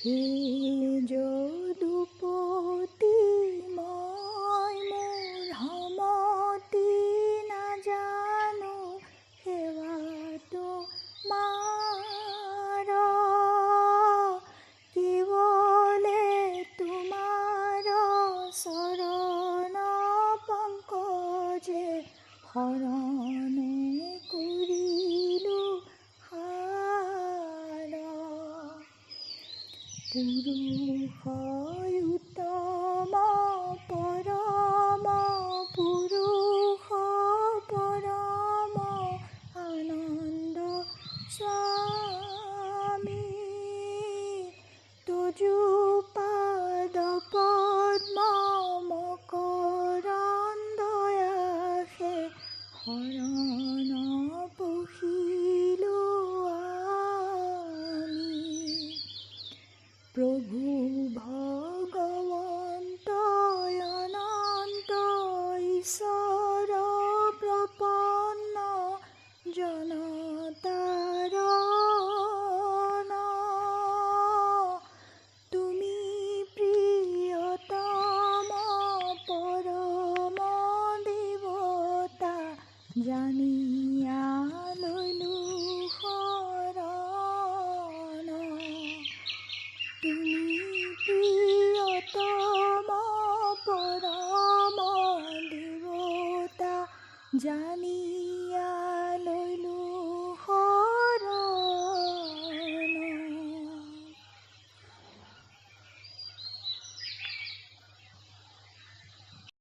হে যদুপতি মই মোৰ সমতি নাজানো সেৱাটো মাৰ কেৱলে তোমাৰ চৰণ পংকজে শৰণে কৰিলো হাৰা। পুৰুষ উত্তম পৰম পুৰুষ পৰম আনন্দ স্বামী তজু পাদ পদ্ম মকৰন্দয়াসে শৰণ পশিলো আমি। প্ৰভু ভগৱন্ত অনন্ত ঈশ্বৰ প্ৰপন্ন জনতাৰণ তুমি প্ৰিয়তম পৰম দেৱতা জানিয়া ললো শৰণ। তুমি প্ৰিয়তম পৰম দেৱতা জানি